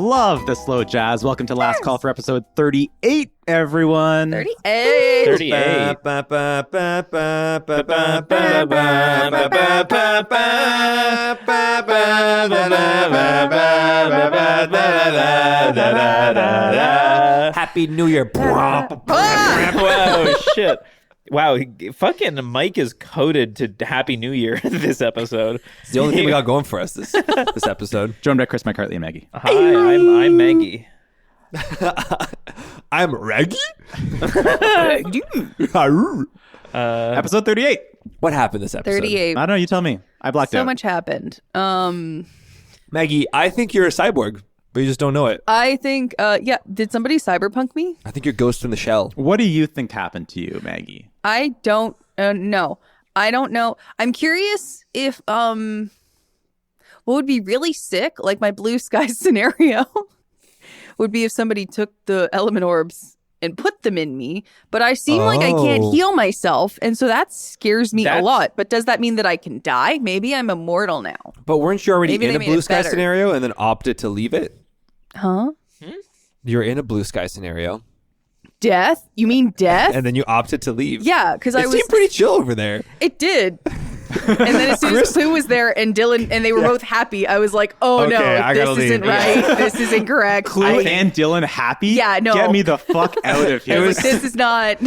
Love the slow jazz. Welcome to Last Call for episode 38, everyone. 38. 38. Happy New Year. Whoa, shit. Wow, fucking Mike is coded to Happy New Year this episode. It's the only thing we got going for us this episode. Joined by Chris, McCartly, and Maggie. Hi, I'm Maggie. I'm Reggie. Episode 38. What happened this episode? 38. I don't know. You tell me. I blacked out. So much happened. Maggie, I think you're a cyborg, but you just don't know it. I think, did somebody cyberpunk me? I think you're Ghost in the Shell. What do you think happened to you, Maggie? I don't know. I don't know. I'm curious if, what would be really sick, like my blue sky scenario, would be if somebody took the element orbs and put them in me, but I seem like I can't heal myself, and so that scares me a lot. But does that mean that I can die? Maybe I'm immortal now. But weren't you already Maybe in they a made blue it sky better. scenario and then opted to leave it? Huh? You're in a blue sky scenario Death? You mean death? and then you opted to leave. Yeah, because I It was... seemed pretty chill over there. It did. And then as soon as Clue was there and Dylan, and they were both happy, I was like, oh Okay, I no, gotta this isn't leave. right. This is incorrect. Clue and Dylan happy? Yeah, no. Get me the fuck out of here. I was like, this is not...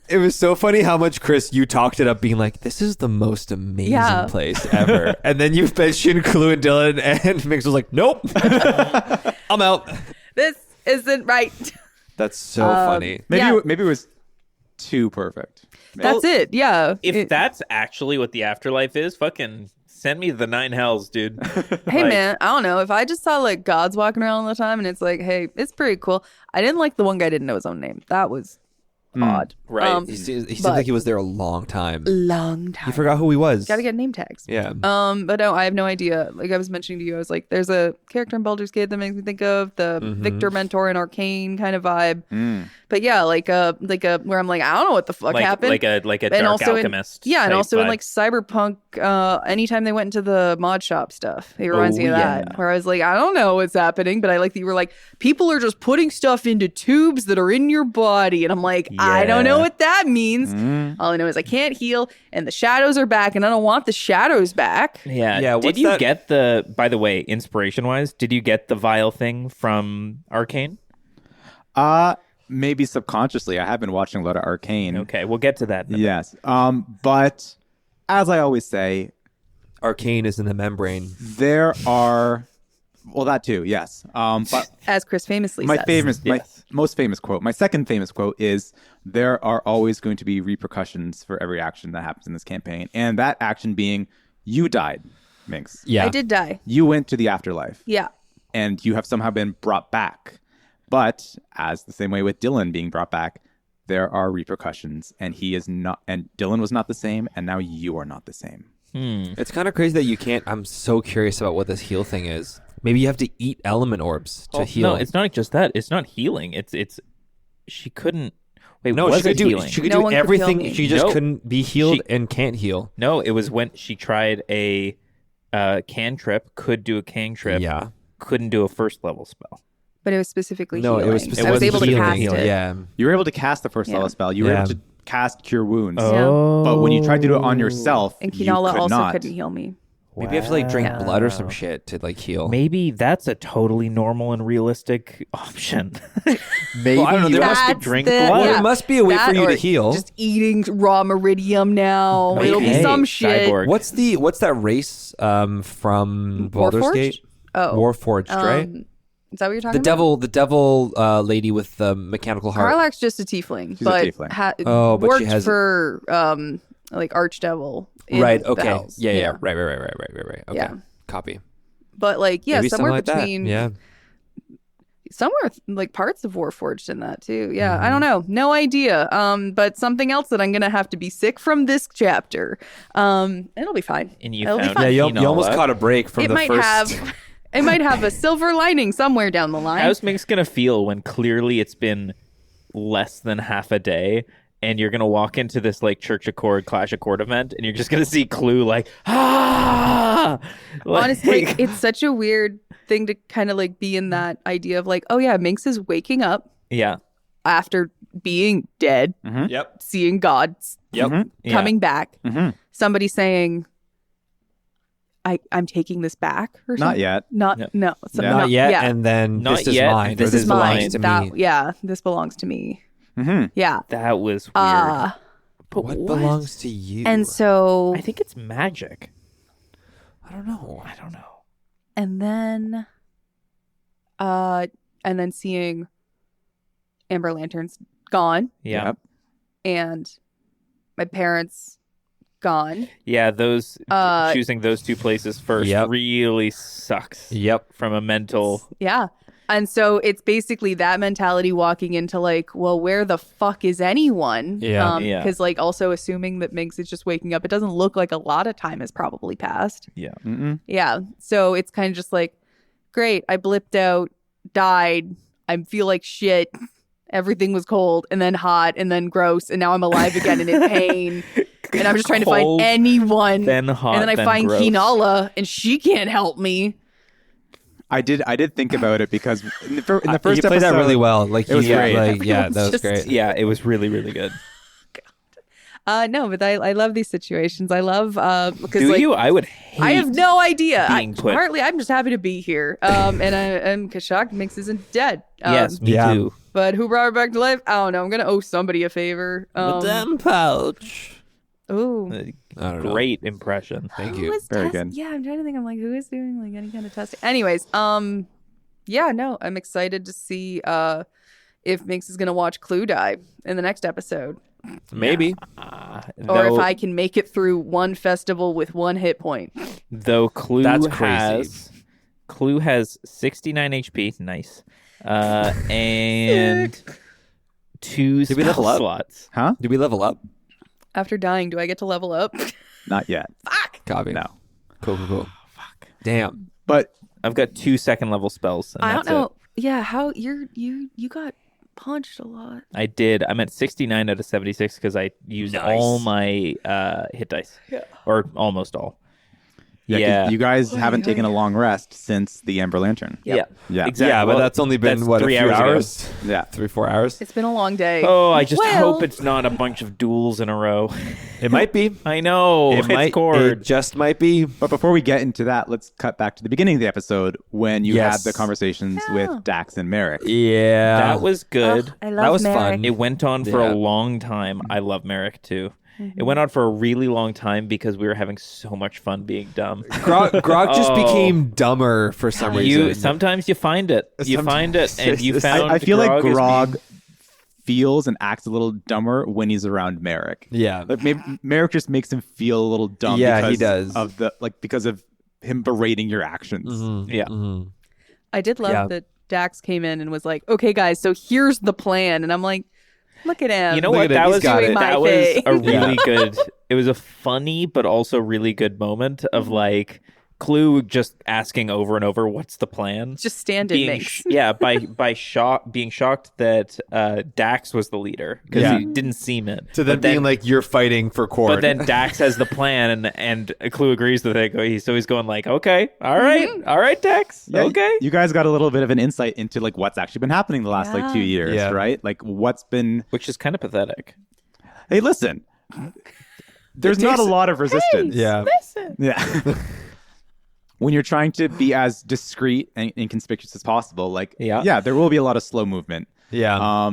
It was so funny how much, Chris, you talked it up being like, this is the most amazing place ever. And then you mentioned Clue and Dylan, and Minx was like, nope. I'm out. This isn't right. That's so funny. maybe, Yeah. maybe it was too perfect. That's it. Yeah. If that's actually what the afterlife is, fucking send me the 9 hells, dude. Hey, Like, man, I don't know. If I just saw like gods walking around all the time and it's like, hey, it's pretty cool. I didn't like the one guy didn't know his own name. That was odd. Right. He seemed but- like he was there a long time. Long time. You forgot who he was. Gotta get name tags. Yeah. But no, I have no idea. Like I was mentioning to you, I was like, there's a character in Baldur's Gate that makes me think of the Victor mentor in Arcane kind of vibe. But yeah, like a where I'm like, I don't know what the fuck happened. like a And dark also alchemist. and type also in vibe. like Cyberpunk, anytime they went into the mod shop stuff, it reminds me of that. yeah. Where I was like, I don't know what's happening, but I like that you were like, people are just putting stuff into tubes that are in your body, and I'm like, I don't know Yeah. what that means. All I know is I can't heal, and the shadows are back, and I don't want the shadows back. Yeah. Yeah, Did what's you that- get the, by the way, inspiration wise, did you get the vial thing from Arcane? Maybe subconsciously. I have been watching a lot of Arcane. Okay, we'll get to that. In a bit. Yes. But as I always say, Arcane is in the membrane. there are... Well, that too, yes. But As Chris famously my says. my Yes. most famous quote, my second famous quote is, there are always going to be repercussions for every action that happens in this campaign. And that action being, you died, Minx. Yeah. I did die. You went to the afterlife. Yeah. And you have somehow been brought back. But as the same way with Dylan being brought back, there are repercussions, and he is not, and Dylan was not the same, and now you are not the same. It's kind of crazy that you can't. I'm so curious about what this heal thing is. Maybe you have to eat element orbs to heal. No, it's not just that. It's not healing. It's she couldn't. Wait, No, was she could it do. healing? She could No do one could heal everything. me. She just Nope. couldn't be healed She- and can't heal. No, it was when she tried a cantrip, could do a cantrip, Yeah. couldn't do a first level spell. But it was specifically No, healing. it was I specifically was able to healing. cast it. Yeah. You were able to cast the first Yeah. level spell. You were Yeah. able to cast Cure Wounds. Oh, But when you tried to do it on yourself, And you Kinala could also not. couldn't heal me. Maybe you have to like drink Wow. blood or some shit to like heal. Maybe that's a totally normal and realistic option. Maybe Well, I don't know. There you- must be That's drink the- blood. Well, yeah. there must be a way That for you or to heal. Just eating raw meridium now. Maybe. It'll be Hey, some shit. cyborg. What's that race from Baldur's Warforged? Gate? Oh. Warforged, right? Is that what you're talking The devil lady with the mechanical heart. Karlach's just a tiefling. She's a but tiefling. Oh, but she worked has- for like Archdevil. in Right. the Okay. Hells. Yeah. Right. Okay. Yeah. Copy. But like, yeah, Maybe somewhere something like that. between Yeah. somewhere like parts of Warforged in that too. Yeah, Mm-hmm. I don't know, no idea. But something else that I'm gonna have to be sick from this chapter. It'll be fine. And you It'll be found fine. Yeah. You Enola. almost caught a break from It the might first. have. It might have a silver lining somewhere down the line. How's Minx gonna feel when clearly it's been less than half a day and you're gonna walk into this like Church of Chord, Clash of Chord event, and you're just gonna see Clue like ah. Honestly, like, it's such a weird thing to kind of like be in that idea of like, oh yeah, Minx is waking up yeah, after being dead, Yep. seeing God Yep. coming back. Mhm. Somebody saying, I'm taking this back or something. Not yet. Not No. no. Not yet, Yeah. and then Not this is yet, mine. this or is belongs mine. to me. Yeah, this belongs to me. Mhm. Yeah. That was weird. But What belongs to you? And so I think it's magic. I don't know. I don't know. and then seeing Amber Lantern's gone Yeah. Yep. and my parents gone. Yeah, those Uh, choosing those two places first Yep. really sucks Yep. from a mental. Yeah. And so it's basically that mentality walking into like, well, where the fuck is anyone? Yeah. Yeah. Because like also assuming that Minx is just waking up, it doesn't look like a lot of time has probably passed. Yeah. Mm-mm. Yeah. So it's kind of just like, great, I blipped out, died, I feel like shit. Everything was cold and then hot and then gross. And now I'm alive again and in pain. And I'm just trying to find Cold, anyone. then hot, and then I find gross. Kinala and she can't help me. I did think about it because in the first you episode played that really well. Like It was you, great. Like, yeah, Everyone's that was just- great. Yeah, it was really, really good. No, but I love these situations. I love because Do like you? I would hate. I have no idea. being put- Partly, I'm just happy to be here. And I'm shocked Minx isn't dead. Yes, me Yeah. too. But who brought her back to life? I don't know. I'm gonna owe somebody a favor. pouch. Ooh. I don't know. Great impression. Thank Who you. is Very test- good. Yeah, I'm trying to think. I'm like, who is doing like any kind of testing? Anyways, yeah, no, I'm excited to see if Minx is gonna watch Clue die in the next episode, Maybe. or if I can make it through one festival with one hit point. Though Clue That's crazy. Clue has 69 HP. Nice. And two Did we spell level up? slots. Huh? Did we level up? After dying, do I get to level up? Not yet. Copy. No. Cool. Fuck. Damn. But I've got 2 second level spells. And I don't that's know. It. Yeah, how you got punched a lot. I did. I'm at 69 out of 76 because I used Nice. all my hit dice. Yeah. Or almost all. yeah, 'cause you guys haven't taken a long rest since the Amber Lantern. Yep. Yeah. Yeah. Exactly. Yeah, but Well, that's only been, that's what, a 3 few hours ago. hours? Yeah. 3-4 hours? It's been a long day. Oh, I just Well- hope it's not a bunch of duels in a row. It might be. I know. It It's might. Cord. It just might be. But before we get into that, let's cut back to the beginning of the episode when you Yes. had the conversations Yeah. with Dax and Merrick. Yeah. That was good. I love That was Merrick. fun. It went on for Yeah. a long time. I love Merrick too. Mm-hmm. It went on for a really long time because we were having so much fun being dumb. Grog just Oh. became dumber for some reason. Sometimes you find it. You Sometimes find it, and you it's- found. I feel like is Grog being- feels and acts a little dumber when he's around Merrick. Yeah. Like maybe Merrick just makes him feel a little dumb. Yeah, because he does. because of him berating your actions. Mhm. Yeah. Mhm. I did love Yeah. that Dax came in and was like, "Okay, guys, so here's the plan," and I'm like, "Look at him." You know Look what? at it, That he's was got it. My that was thing. a really good. It was a funny but also really good moment of like Clue just asking over and over, "What's the plan?" Just stand in being Minx. being shocked that Dax was the leader because Yeah. he didn't seem it. So then But being like, you're fighting for Cord. but then Dax has the plan, and Clue agrees with it. So he's going like, "Okay, all right, Dax, Yeah, okay." You guys got a little bit of an insight into like what's actually been happening the last like 2 years, Yeah. right? Like what's been. Which is kind of pathetic. Hey, listen. There's not a lot of resistance. yeah. Yeah. When you're trying to be as discreet and inconspicuous as possible, like Yeah. there will be a lot of slow movement. Yeah.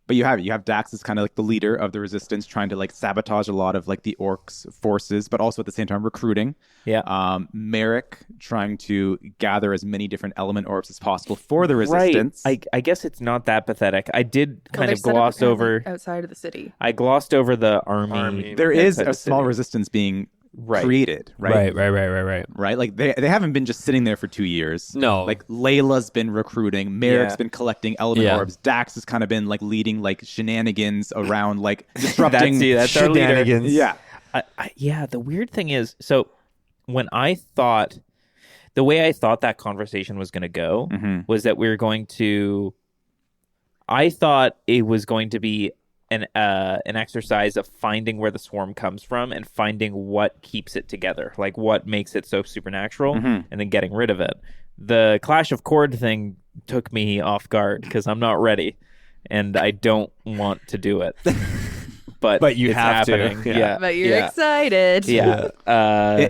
But you have Dax as kind of like the leader of the resistance, trying to like sabotage a lot of like the orcs' forces, but also at the same time recruiting. Yeah. Merrick trying to gather as many different element orbs as possible for the resistance. Right. I guess it's not that pathetic. I did Well, kind they're of set up gloss apparently over. outside of the city. I glossed over the army. There is outside a the small city. resistance being Right. created, right? Right. Right? Like they haven't been just sitting there for 2 years. No. Like Layla's been recruiting, Merrick's Yeah. been collecting element Yeah. orbs, Dax has kind of been like leading like shenanigans around like disrupting. That's our leader. Shenanigans. Yeah. Yeah, the weird thing is, so when the way I thought that conversation was going to go was that we were going to, I thought it was going to be an exercise of finding where the swarm comes from and finding what keeps it together, like what makes it so supernatural, and then getting rid of it. The Clash of Chord thing took me off guard because I'm not ready, and I don't want to do it. But you it's have happening. to. Yeah. But you're excited. Yeah.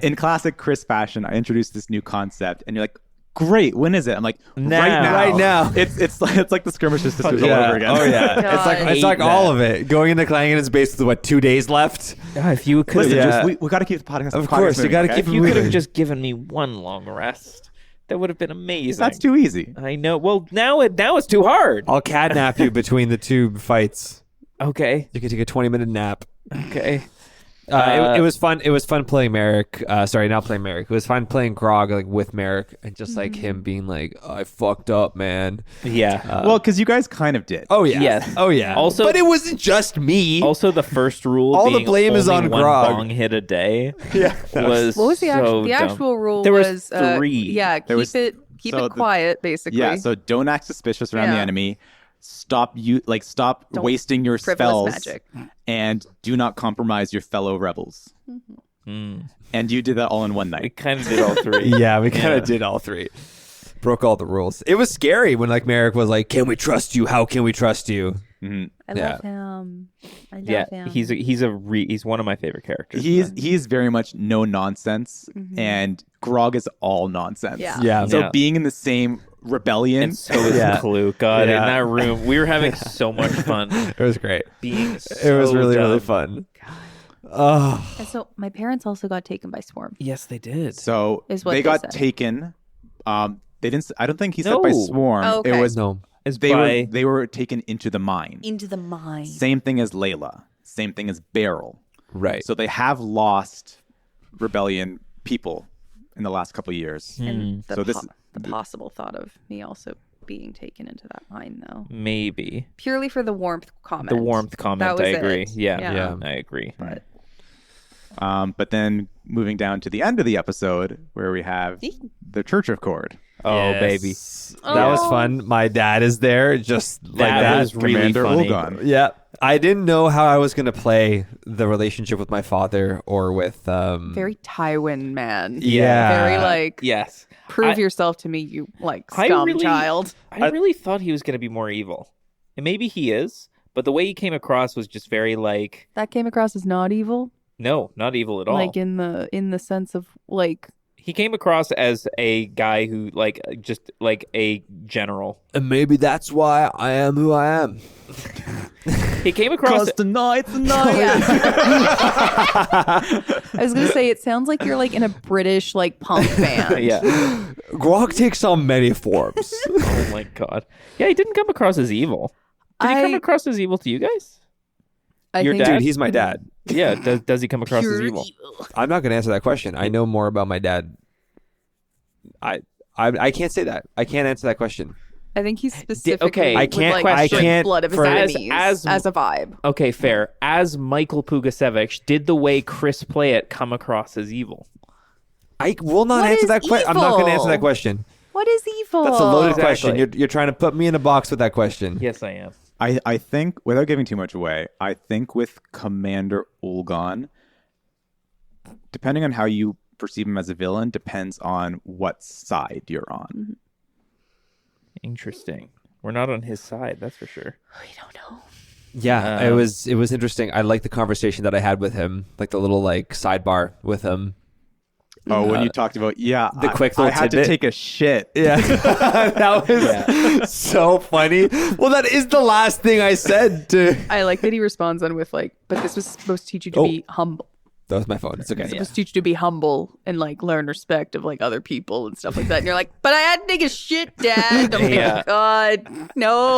In classic Chris fashion, I introduced this new concept, and you're like, "Great, when is it?" I'm like, Now. Right now. It's like the Skirmishes Sisters all over again. Oh yeah. God. It's like all of it. Going into Clangan's base with 2 days left. If you could, Listen, Yeah. we got to keep the podcast. Of course, you got to keep if it you could moving. have just given me one long rest, that would have been amazing. That's too easy. I know. Well, now it's too hard. I'll catnap you between the 2 fights. Okay. You can take a 20-minute nap. Okay. It was fun. It was fun playing Merrick. Sorry, not playing Merrick. It was fun playing Grog like with Merrick and just like him being like, "I fucked up, man." Yeah. Well, because you guys kind of did. Oh yeah. Yes. Oh yeah. Also- but it wasn't just me. Also, the first rule All the being blame is only on one Grog. bong hit a day yeah. was What was the so the dumb. actual rule? There was was 3. Yeah, There was- keep so it the- quiet, basically. Yeah, so don't act suspicious around the Yeah. enemy. Stop Don't wasting your frivolous spells, magic. and do not compromise your fellow rebels. And you did that all in one We night. kind of did all 3. Yeah, we kind of did all 3. Broke all the rules. It was scary when like Merrick was like, "Can we trust you? How can we trust you?" Mhm. I Yeah. love him. I love Yeah, him. he's one of my favorite characters. He's very much no nonsense, and Grog is all nonsense. Yeah. Yeah. So Yeah. being in the same rebellion, And so is Yeah. Clue. God, Yeah. in that room, we were having so much fun. It was great. Being It was so really dumb. really fun. Oh, And so my parents also got taken by Swarm. Yes, they did. so Is what they they got said. taken. They didn't. I don't think he said by No. swarm. Oh, okay. It was no. As they were taken into the mine. Into the mine. Same thing as Layla. Same thing as Beryl. Right. So they have lost rebellion people in the last couple of years. And So this- the possible thought of me also being taken into that mine, though. maybe Purely for the warmth comment. the warmth comment. That I was agree. it. Yeah, Yeah. I agree. But then moving down to the end of the episode where we have the Church of Cord. Oh, Yes. baby, That was Oh. fun. My dad is there, just like That that. was really Commander funny. Ulgon. Yeah. I didn't know how I was going to play the relationship with my father or with Very Tywin man. Yeah. Very like, Yes, prove I- yourself to me, you like I scum really- child. I really thought he was going to be more evil, and maybe he is. But the way he came across was just very like, That came across as not evil. no, not evil at all. Like in the sense of like He came across as a guy who like just like a general. and maybe that's why I am who I am. He came across tonight's the Oh, night. I was gonna say it sounds like you're like in a British like punk band. yeah. Grog takes on many forms. Oh my god. Yeah, he didn't come across as evil. Did he come across as evil to you guys? I Your think dad? Dude, he's my dad. Yeah. Does he come across pure as evil? I'm not going to answer that question. I know more about my dad. I can't say that. I can't answer that question. I think he's specifically okay, I can't- would, like, I drink can't blood of his for- enemies as- as a vibe. Okay, fair. As Michael Pugasevich, did the way Chris play it come across as evil? I will not What answer is that question. I'm not going to answer evil? that question. What is evil? That's a loaded Exactly. question. You're trying to put me in a box with that question. Yes, I am. I think, without giving too much away, I think with Commander Ulgon, depending on how you perceive him as a villain, depends on what side you're on. Interesting. We're not on his side, that's for sure. We don't know. Yeah, it was interesting. I like the conversation that I had with him, like the little like sidebar with him. Oh, when you talked about, the quick I little had to tidbit. take a shit. Yeah, that was so funny. Well, that is the last thing I said to. I like that he responds on with like, but this was supposed to teach you to Oh. be humble. That was my phone. It's okay. It's supposed to teach you to be humble and like learn respect of like other people and stuff like that. And you're like, but I had to take a shit, Dad. Oh my Yeah. god, no.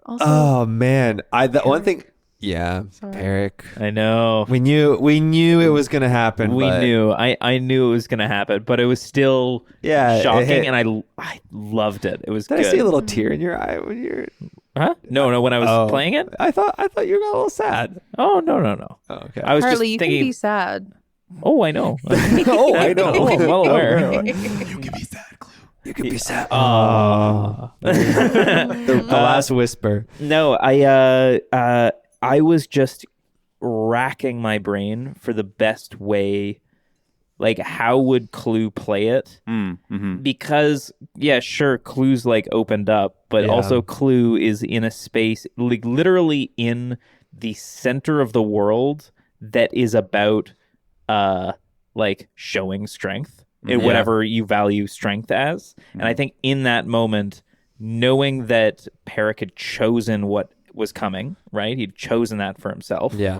Also, Oh man, the one thing. Yeah, Peric. I know. We knew it was gonna happen. We but- knew. I knew it was going to happen, but it was still Yeah, it shocking, hit. and I loved it. It was Did good. I see a little tear in your eye when you're? Huh? No, when I was Oh. playing it? I thought you got a little sad. Oh, no. Oh, okay. I was Harley, you just can thinking, be sad. oh, I know. oh, I know. Oh, I'm well aware. You can be sad, Clue. You could be sad. Oh. The last whisper. No, I was just racking my brain for the best way. Like, how would Clue play it? Because, yeah, sure, Clue's like opened up, but also Clue is in a space, like literally in the center of the world that is about, like showing strength in whatever you value strength as. And I think in that moment, knowing that Peric had chosen what was coming, right? He'd chosen that for himself. Yeah.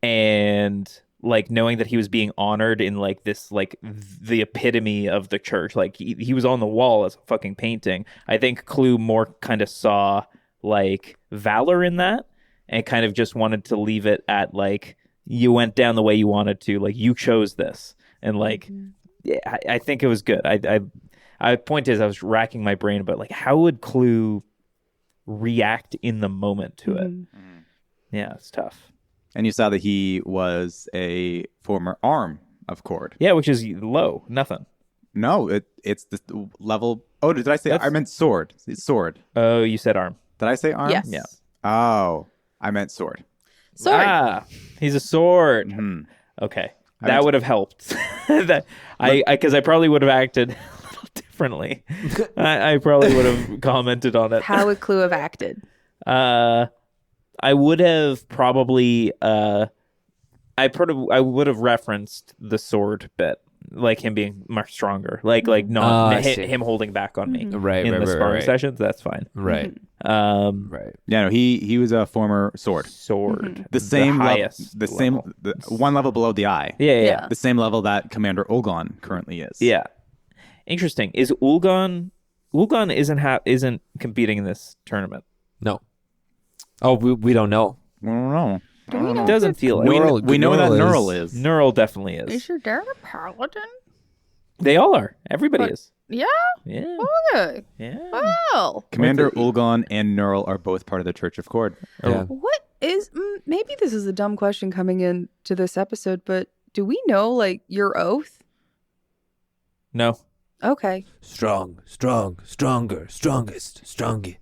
And like knowing that he was being honored in like this, like the epitome of the church, like he was on the wall as a fucking painting. I think Clue more kind of saw like valor in that and kind of just wanted to leave it at like, you went down the way you wanted to, like you chose this. And like, yeah, I think it was good. I point is I was racking my brain about like, how would Clue react in the moment to it? Yeah, it's tough. And you saw that he was a former arm of Cord. Yeah, which is low. Nothing. No, it's the level. Oh, did I say? I meant sword. It's sword. Oh, you said arm. Did I say arm? Yes. Yeah. Oh, I meant sword. Sword. Ah, he's a sword. Okay, that would have helped. Because I probably would have acted a little differently. I probably would have commented on it. How would Clue have acted? I would have probably I would have referenced the sword bit, like him being much stronger, like not him holding back on me in the sparring sessions. That's fine. Right. Right. Yeah, no, he was a former sword. The same highest level. The one level below the eye. Yeah. The same level that Commander Ulgon currently is. Yeah. Interesting. Is Ulgon isn't competing in this tournament? No. Oh, we don't know. I don't know. It doesn't feel like We know that Neural is. Neural definitely is. Are you sure they're a paladin? They all are. Everybody is. Yeah. Yeah. Okay. Yeah. Well. Commander Ulgon and Neural are both part of the Church of Cord. Yeah. What is? Maybe this is a dumb question coming into this episode, but do we know like your oath? No. Okay. Strong, stronger, strongest, strongy.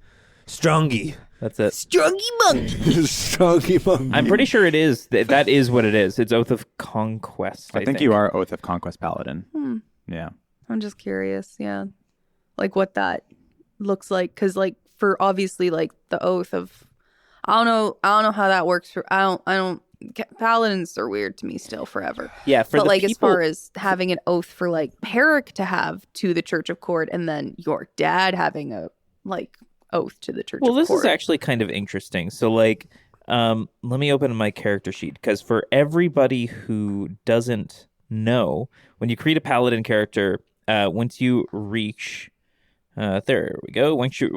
That's it. Strungy monkey. Strongy monkey. I'm pretty sure it is. That is what it is. It's Oath of Conquest. I think you are Oath of Conquest Paladin. Yeah. I'm just curious. Yeah. Like what that looks like. Cause like for obviously like the oath of, I don't know how that works for, paladins are weird to me still forever. Yeah. But like as far as having an oath for like Peric to have to the Church of Cord and then your dad having a like oath to the Church of Cord. Well, this is actually kind of interesting. So like, let me open my character sheet because for everybody who doesn't know, when you create a paladin character, once you reach, there we go. Once you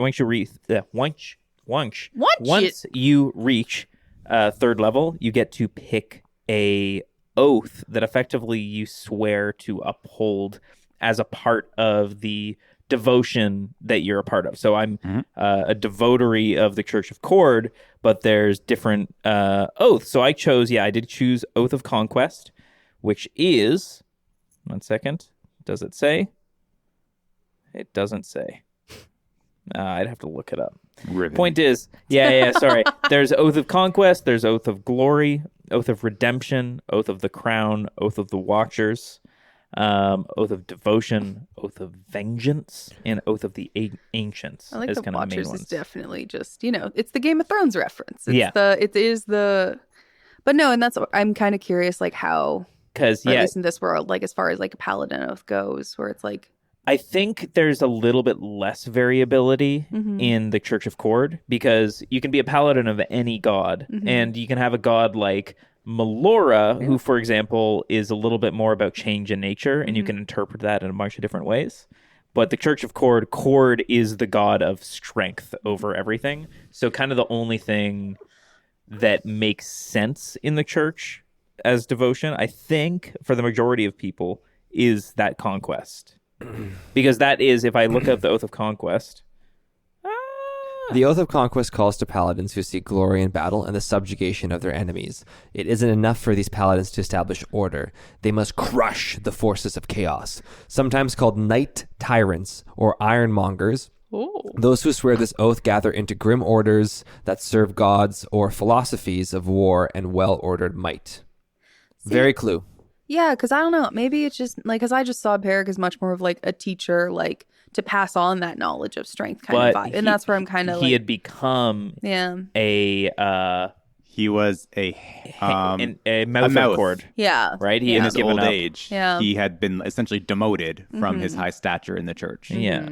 reach third level, you get to pick a oath that effectively you swear to uphold as a part of the devotion that you're a part of. So I'm a devotary of the Church of Cord, but there's different oaths. So I did choose Oath of Conquest, which is, one second, does it say? It doesn't say. I'd have to look it up. Ribbon. Point is, sorry. There's Oath of Conquest, there's Oath of Glory, Oath of Redemption, Oath of the Crown, Oath of the Watchers, Oath of Devotion, Oath of Vengeance, and Oath of the Ancients. I like as the kind of the main Watchers ones. is definitely just, it's the Game of Thrones reference. Yeah. But no, and that's, I'm kind of curious like how, Because, at least in this world, like as far as like a paladin oath goes, where it's like, I think there's a little bit less variability in the Church of Cord because you can be a paladin of any god, and you can have a god like Melora, who, for example, is a little bit more about change in nature, and you can interpret that in a bunch of different ways. But the Church of Cord is the god of strength over everything. So kind of the only thing that makes sense in the church as devotion, I think, for the majority of people, is that conquest. Because that is, if I look up the Oath of Conquest, The Oath of Conquest calls to paladins who seek glory in battle and the subjugation of their enemies. It isn't enough for these paladins to establish order. They must crush the forces of chaos. Sometimes called night tyrants or ironmongers, Oh. Those who swear this oath gather into grim orders that serve gods or philosophies of war and well-ordered might. Very Clue. Yeah, because I don't know. Maybe it's just like, because I just saw Peric as much more of like a teacher, like to pass on that knowledge of strength kind of vibe. And that's where I'm kind of like. He had become a. He was a mouth of cord. Yeah. Right? He in had his given old up. age. Yeah. He had been essentially demoted from his high stature in the church. Yeah.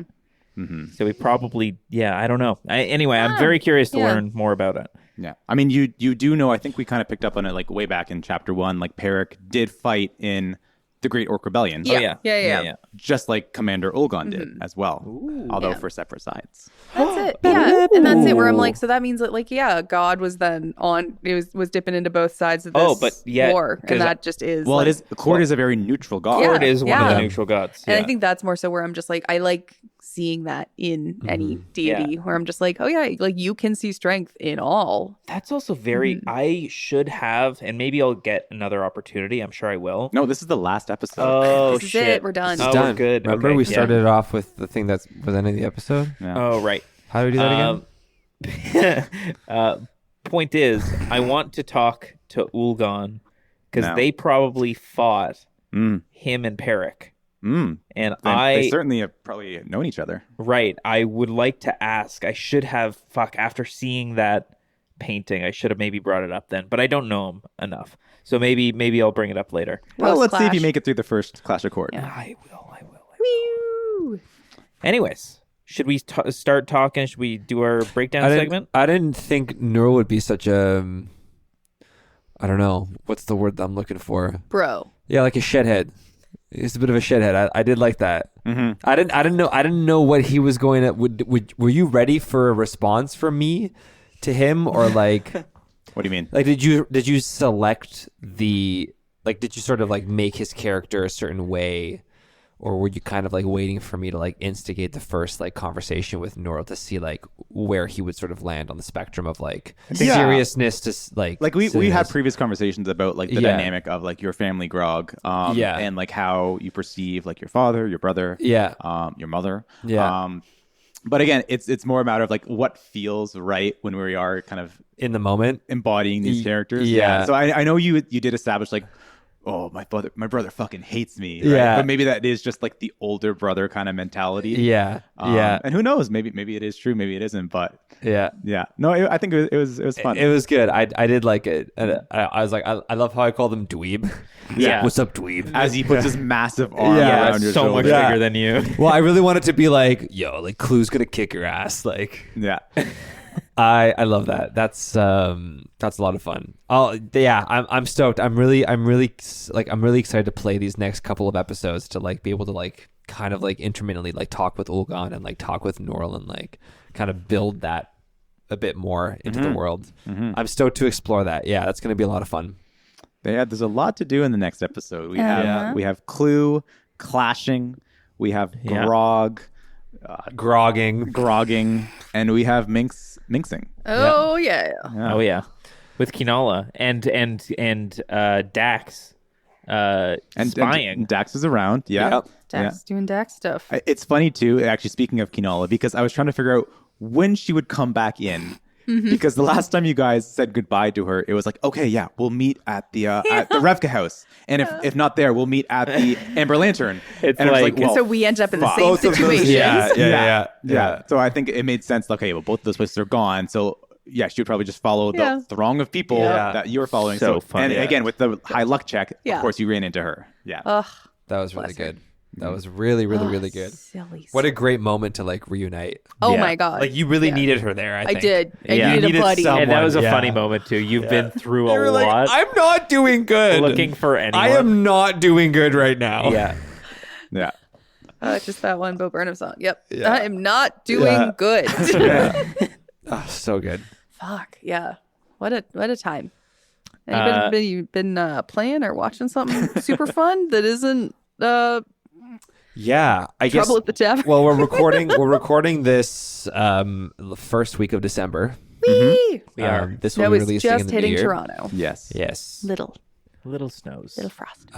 So he probably, I don't know. Anyway, I'm very curious to learn more about it. Yeah. I mean, you do know, I think we kind of picked up on it like way back in chapter 1, like Peric did fight in the Great Orc Rebellion. Yeah. Yeah. Just like Commander Ulgon did as well. Although for separate sides. That's it. Yeah. And that's it where I'm like, so that means that like, God was then on, it was dipping into both sides of this war. And that just is. Well, like, it is, Cord is a very neutral god. Cord is one of the neutral gods. And I think that's more so where I'm just like, I like seeing that in any deity where I'm just like, oh yeah, like you can see strength in all. That's also very, I should have, and maybe I'll get another opportunity. I'm sure I will. No, this is the last episode. Oh, This is it. We're done. It's Oh, done. we're good. Remember Okay, we started it off with the thing that was ending the episode? Yeah. Oh, right. How do we do that again? Point is, I want to talk to Ulgon because No. they probably fought Mm. him and Peric. Mm. And They certainly have probably known each other. Right. I would like to ask. I should have, after seeing that painting, I should have maybe brought it up then, but I don't know him enough. So maybe I'll bring it up later. Well, let's see if you Post-clash. make it through the first Clash of Cord. Yeah. I will. Whew. Anyways, should we start talking? Should we do our breakdown segment? I didn't think Neural would be such a, I don't know, what's the word that I'm looking for? Bro. Yeah, like a shedhead. He's a bit of a shedhead. I did like that. Mm-hmm. I didn't know what he was going to. Were you ready for a response from me to him, or like? What do you mean? Like, did you select did you sort of like make his character a certain way, or were you kind of like waiting for me to like instigate the first like conversation with Norl to see like where he would sort of land on the spectrum of like Yeah. seriousness to like we had silliness? previous conversations about like the Yeah. dynamic of like your family grog Yeah. and like how you perceive like your father, your brother, Yeah. your mother. Yeah. But again, it's more a matter of like what feels right when we are kind of in the moment. embodying these characters. Yeah. So I know you did establish like, oh, my brother fucking hates me. Right? Yeah. But maybe that is just like the older brother kind of mentality. Yeah. Yeah. And who knows? Maybe it is true. Maybe it isn't. But Yeah. yeah. No, I think it was fun. It was good. I did like it. And I was like, I love how I called him Dweeb. Yeah. What's up, Dweeb? As he puts his massive arm Yeah, around your so shoulder. much Yeah. bigger than you. Well, I really wanted to be like, yo, like Clue's gonna kick your ass. Like, Yeah. I love that. That's a lot of fun. Oh yeah, I'm stoked. I'm really excited to play these next couple of episodes to like be able to like kind of like intermittently like talk with Ulgon and like talk with Norl and like kind of build that a bit more into the world. I'm stoked to explore that. Yeah, that's gonna be a lot of fun. There's a lot to do in the next episode. We have Clue clashing. We have Yeah. Grog Grogging. and we have Minxing. Oh yeah. Oh yeah, with Kinala and Dax And spying. and Dax is around. Yeah. Yep. Dax doing Dax stuff. It's funny too, actually, speaking of Kinala, because I was trying to figure out when she would come back in. Because the last time you guys said goodbye to her, it was like, okay, yeah, we'll meet at the Revka house, and if not there, we'll meet at the Amber Lantern. It's and I was like- well, So we end up in the fuck. same Both of those- situation. Yeah. So I think it made sense. Okay, well, both of those places are gone. So yeah, she would probably just follow Yeah. the throng of people Yeah. that you were following. So fun. And Yeah. again, with the high luck check, Yeah. of course, you ran into her. Yeah. Ugh. That was really Bless her. good. That was really, really, really good. Silly. What a great moment to like reunite. Oh Yeah. my god. Like you really Yeah. needed her there. I I think. did. I Yeah. needed Needed a buddy. some- And that was a Yeah. funny moment too. You've been through They a were like, lot, I'm not doing good. looking for anyone. I am not doing good right now. Yeah. Yeah. Just that one Bo Burnham song. Yep. Yeah. I am not doing Yeah. good. Oh, so good. Fuck. Yeah. What a time. Anybody you been playing or watching something super fun that isn't Yeah, I guess. Trouble at the Tavern? Well, we're recording this the first week of December. Whee! We are. This will That be was releasing in just the new hitting year. Toronto. Yes. Yes. Little Little snows. frost.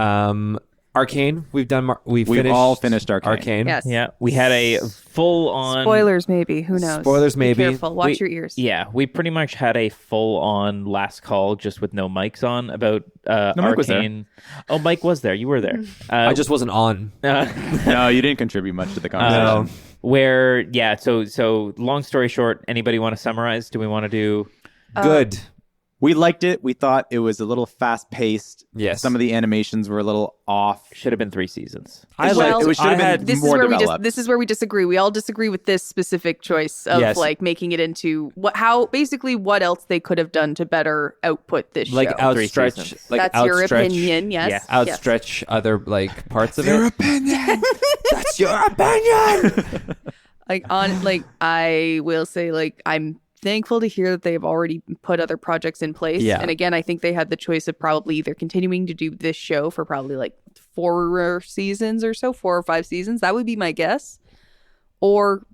Arcane. We've We've all finished Arcane. Yes. Yeah, we had a full-on Spoilers, maybe. Who knows? Spoilers, maybe. Be careful. Watch your ears. Yeah, we pretty much had a full-on last call just with no mics on about Mike was there. Arcane. Oh, Mike was there. You were there. I just wasn't on. No, you didn't contribute much to the conversation. where so long story short, anybody want to summarize? Do we want to do Good. We liked it. We thought it was a little fast-paced. Yes. Some of the animations were a little off. should have been 3 seasons? Well, It should have been This is more where developed. this is where we disagree. We all disagree with this specific choice of Yes. like making it into what else they could have done to better output this Like show. outstretch. seasons. Like That's your outstretch- opinion, yes. Yeah. Yes. Outstretch other like parts of Your it. opinion. That's your opinion. I will say like I'm thankful to hear that they've already put other projects in place. Yeah. And again, I think they had the choice of probably either continuing to do this show for probably like 4 seasons or so, 4 or 5 seasons. That would be my guess. Or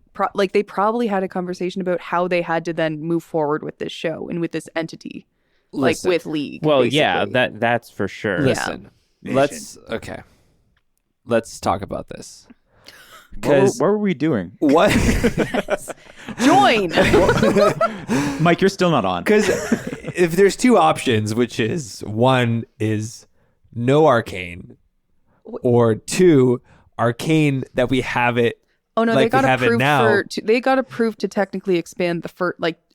they probably had a conversation about how they had to then move forward with this show and with this entity, Listen. like with League. Well, yeah, basically. that's for sure. Listen. Let's talk about this. What were we doing? What? Join. Mike, you're still not on. Because if there's 2 options, which is one is no Arcane, or 2 Arcane that we have it. Oh no, like they got we have it approved now. they got approved to technically expand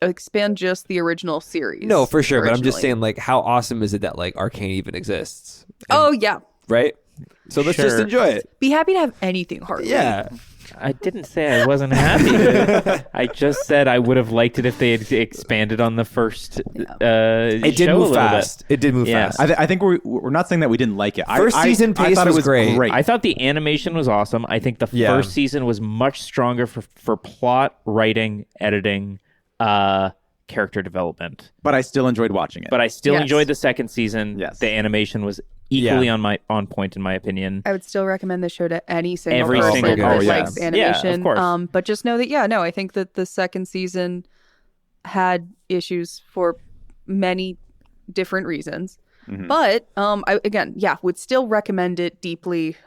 expand just the original series. No, for sure. But I'm just originally. saying, like, how awesome is it that like Arcane even exists? Oh yeah, Right. So let's just Sure. enjoy it. be happy to have anything Harley. Yeah. I didn't say I wasn't happy with it. I just said I would have liked it if they had expanded on the first It did show a move little fast. It did move Yeah. fast. I think we're not saying that we didn't like it. First season I pace thought it was great. bit. I thought the animation was awesome. I think the Yeah. first season was much stronger for plot, writing, editing, character development. But I still enjoyed watching it. But I still Yes. enjoyed the second season. Yes. The animation was equally Yeah. on point in my opinion. I would still recommend this show to any single Every person single that person. likes Yeah. animation. Yeah, of course. But just know that I think that the second season had issues for many different reasons. Mhm. But I would still recommend it deeply.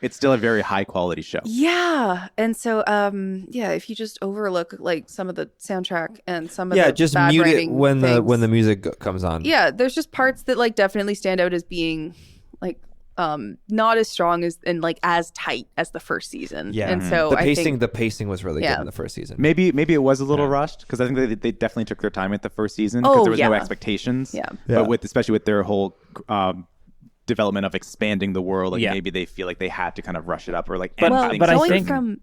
It's still a very high quality show. Yeah, and so if you just overlook like some of the soundtrack and some of the just bad mute it writing when things, the music comes on. yeah, there's just parts that like definitely stand out as being like not as strong as and like as tight as the first season. Yeah. and so The I pacing, think the pacing was really Yeah. good in the first season. Maybe it was a little rushed because I think they definitely took their time at the first season Oh, because there was no yeah. expectations. Yeah. Yeah. But especially with their whole development of expanding the world, like Yeah. maybe they feel like they had to kind of rush it up or like. But- end well, things but I going think- from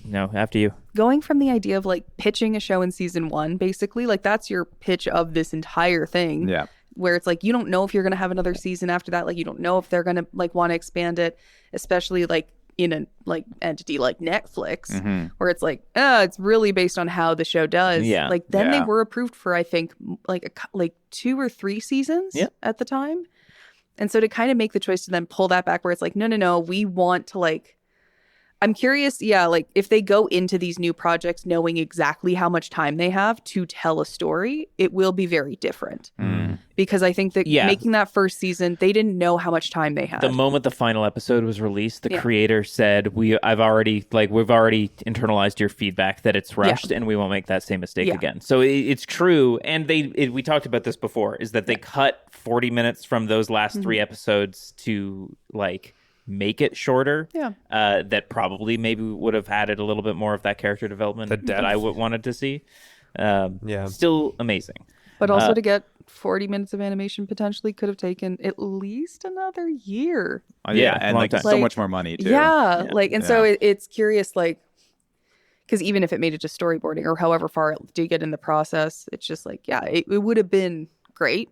No, after you. going from the idea of like pitching a show in season 1, basically, like that's your pitch of this entire thing. Yeah. Where it's like you don't know if you're going to have another season after that. Like you don't know if they're going to like want to expand it, especially like in a like entity like Netflix, Mhm. where it's like, it's really based on how the show does. Yeah. Like then they Yeah. were approved for I think like 2 or 3 seasons Yeah. at the time. And so to kind of make the choice to then pull that back where it's like, no, we want to like, I'm curious, like if they go into these new projects knowing exactly how much time they have to tell a story, it will be very different. Because I think that Yeah. making that first season, they didn't know how much time they had. The moment the final episode was released, the Yeah. creator said, we've already internalized your feedback that it's rushed and we won't make that same mistake Yeah. again. So it's true. And we talked about this before, is that they cut 40 minutes from those last 3 episodes to like make it shorter. Yeah. That probably maybe would have added a little bit more of that character development that I wanted to see. Yeah. Still amazing. But also to get 40 minutes of animation potentially could have taken at least another year. Yeah, and long like time. so Like, much more money too. Yeah, like, and so Yeah. it's curious, like, because even if it made it to storyboarding or however far it did get in the process, it's just like, it would have been great.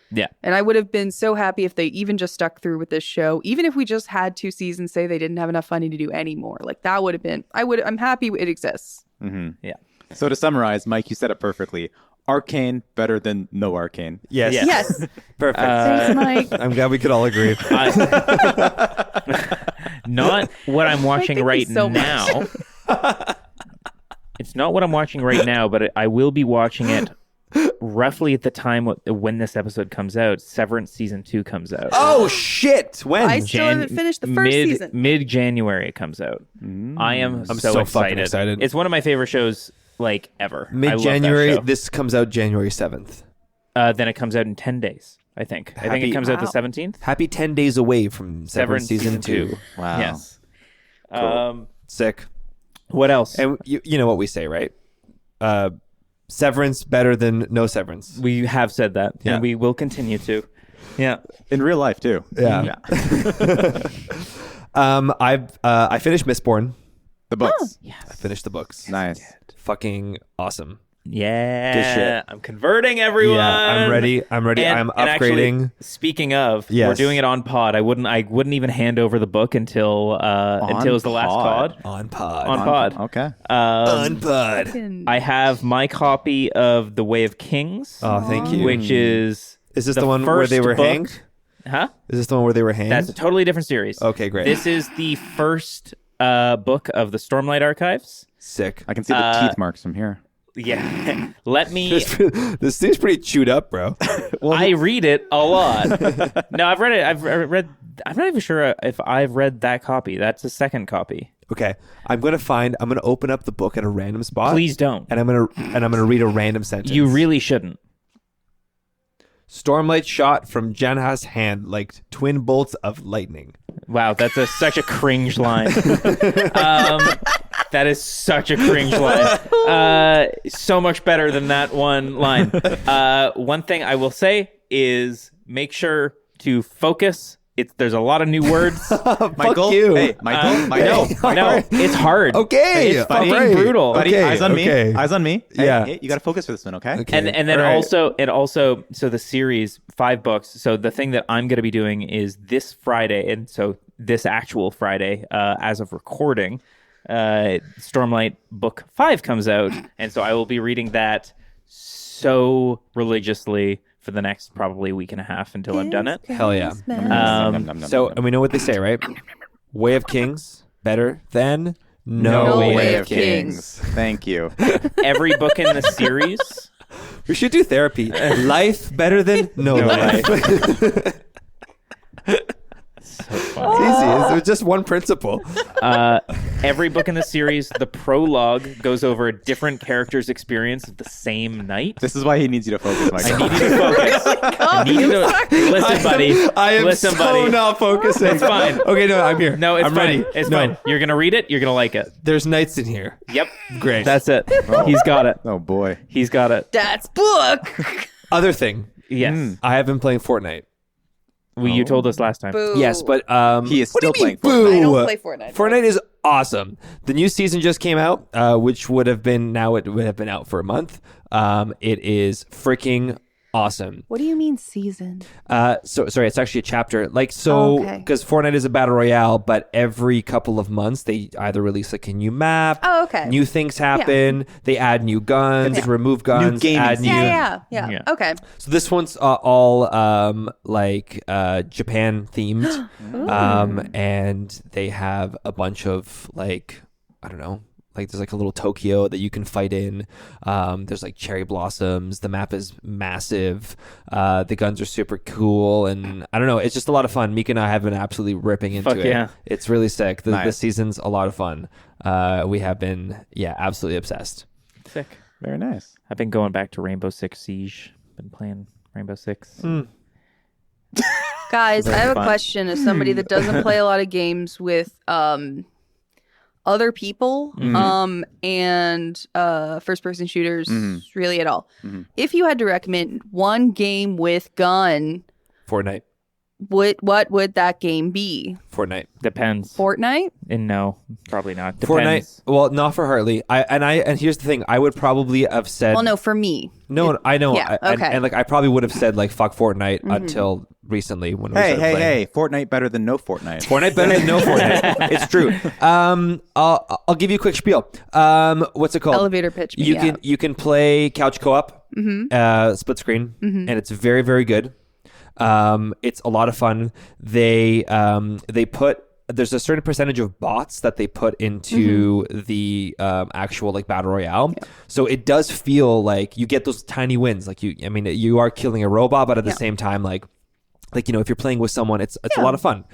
Yeah. And I would have been so happy if they even just stuck through with this show, even if we just had 2 seasons, say they didn't have enough funding to do any more. Like that would have been, I'm happy it exists. Yeah. So to summarize, Mike, you said it perfectly. Arcane better than no Arcane. Yes. Yeah. Yes. Perfect. Thanks, Mike. I'm glad we could all agree. Not what I'm watching thank you right so much. now. It's not what I'm watching right now, but I will be watching it roughly at the time when this episode comes out, Severance season 2 comes out. Oh shit! When? I still haven't finished the first season. Mid January it comes out. I am I'm so so excited. fucking excited. It's one of my favorite shows like ever. Mid January. This comes out January 7th. Then it comes out in 10 days. I think it comes out the 17th. Happy 10 days away from Severance season 2. Wow. Yes. Cool. Sick. What else? And you know what we say, right? Severance better than no severance. We have said that, Yeah. and we will continue to. Yeah. In real life too. Yeah. I finished Mistborn. The books. I finished the books. Nice. Fucking awesome. Yeah. Good shit. I'm converting everyone. Yeah, I'm ready. I'm And upgrading. actually, speaking of, Yes. we're doing it on pod. I wouldn't even hand over the book until it was the last pod? pod. on pod. On pod. Okay. On pod. I have my copy of The Way of Kings, Oh, thank you. which is Is this the one where first they were book. hanged? Huh? Is this the one where they were hanged? That's a totally different series. Okay, great. This is the first book of the Stormlight Archives. Sick. I can see the teeth marks from here. Yeah. Let me. This seems pretty chewed up, bro. I read it a lot. No, I've read it. I've read. I'm not even sure if I've read that copy. That's the second copy. Okay, I'm gonna open up the book at a random spot. Please don't. And I'm gonna read a random sentence. You really shouldn't. Stormlight shot from Janha's hand like twin bolts of lightning. Wow, that's such a cringe line. That is such a cringe line. So much better than that one line. One thing I will say is make sure to focus. There's a lot of new words. Michael, you. Hey, Michael. No, it's hard. Okay, It's all fucking right. brutal. Buddy, Okay, eyes on okay. me. Eyes on me. Hey, Yeah. hey, you got to focus for this one, okay? Okay. And then All right. also so the series 5 books. So the thing that I'm going to be doing is this Friday, and so this actual Friday, as of recording, Stormlight book 5 comes out, and so I will be reading that so religiously for the next probably week and a half until I'm done it. Hell yeah. So, And we know what they say, right? Way of Kings better than no way, way of of Kings. kings. Thank you. Every book in the series. We should do therapy. Life better than no life. It's easy. It's just one principle. Every book in the series, the prologue goes over a different character's experience of the same night. This is why he needs you to focus, Michael. I need you to focus. I need you to listen, buddy. I am listen, so buddy. not focusing. It's fine. Okay, no, I'm here. No, it's I'm fine. ready. It's No. fine. You're gonna read it. You're gonna like it. There's knights in here. Yep. Great. That's it. He's got it. Oh boy. He's got it. That's book. Other thing. Yes. I have been playing Fortnite. You told us last time. Boo. Yes, but He is what do still you mean, playing boo? I don't play Fortnite. Fortnite is awesome. The new season just came out, which would have been out for a month. It is freaking awesome. What do you mean season? So sorry, it's actually a chapter. Because Fortnite is a battle royale, but every couple of months they either release like a new map. Oh, okay. New things happen. They add new guns, remove guns, gaming add new. Yeah. Yeah. Okay. So this one's all Japan themed, and they have a bunch of I don't know. Like there's like a little Tokyo that you can fight in. There's like cherry blossoms. The map is massive. The guns are super cool, and I don't know. It's just a lot of fun. Mika and I have been absolutely ripping into Fuck it. yeah. It's really sick. The Nice. season's a lot of fun. We have been absolutely obsessed. Sick. Very nice. I've been going back to Rainbow Six Siege. Been playing Rainbow Six. Guys, I have fun. a question as somebody that doesn't play a lot of games with other people and first person shooters really at all. If you had to recommend one game with gun, Fortnite. what would that game be? Fortnite. Depends. Fortnite? And no, probably not. Fortnite. Depends. Well, not for Hartley. And here's the thing. I would probably have said. Well, no, for me. No, I know. Yeah, And okay. I probably would have said fuck Fortnite until recently when we started playing. Hey! Fortnite better than no Fortnite. Fortnite better than no Fortnite. It's true. I'll give you a quick spiel. What's it called? Elevator pitch me, You can play couch co-op, split screen, and it's very, very good. It's a lot of fun. They put there's a certain percentage of bots that they put into the actual like battle royale. Yeah. So it does feel like you get those tiny wins. Like you are killing a robot, but at the same time, like if you're playing with someone, it's a lot of fun.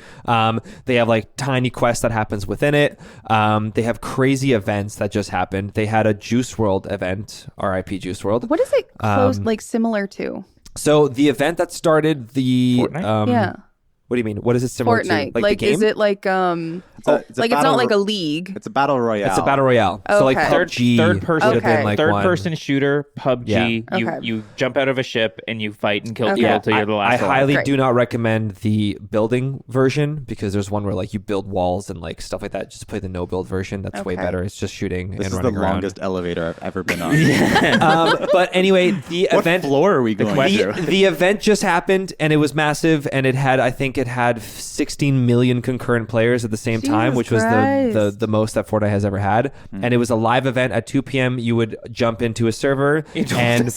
They have like tiny quests that happens within it. They have crazy events that just happened. They had a Juice World event, RIP Juice World. What is it close like similar to? So the event that started the Fortnite? What do you mean? What is it similar Fortnite. to? Like the game? Is it like it's not like a league? It's a battle royale. It's a battle royale. So like PUBG, third person, would have been like third person shooter, PUBG. Yeah. You jump out of a ship and you fight and kill people till you're the last. I one. highly do not recommend the building version because there's one where like you build walls and like stuff like that. Just play the no build version. That's way better. It's just shooting this and is running the around. longest elevator I've ever been on. But anyway, the What event floor are we going to? the event just happened and it was massive and it had 16 million concurrent players at the same time, which was the most that Fortnite has ever had. And it was a live event at 2 p.m. You would jump into a server and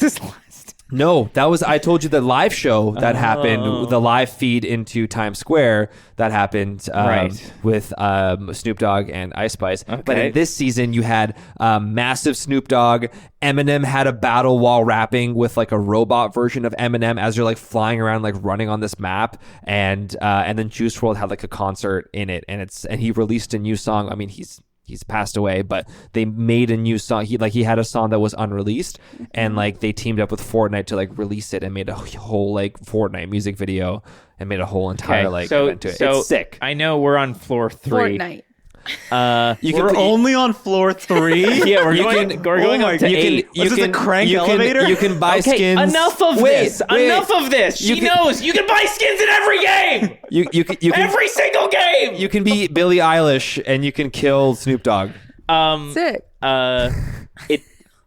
no, that was I told you the live show that happened, the live feed into Times Square that happened with Snoop Dogg and Ice Spice. Okay. But in this season, you had massive Snoop Dogg. Eminem had a battle while rapping with like a robot version of Eminem as you're like flying around, like running on this map. And then Juice WRLD had like a concert in it, and he released a new song. I mean, he's passed away, but they made a new song. He had a song that was unreleased, and like they teamed up with Fortnite to like release it and made a whole like Fortnite music video and made a whole entire event to it. So it's sick. I know we're on floor 3. Fortnite. We're only on floor 3. Yeah, we're going up to 8. Is this a crank elevator? You can buy skins. Enough of this. Enough of this. She knows you can buy skins in every game. You can every single game. You can be Billie Eilish and you can kill Snoop Dogg. Sick.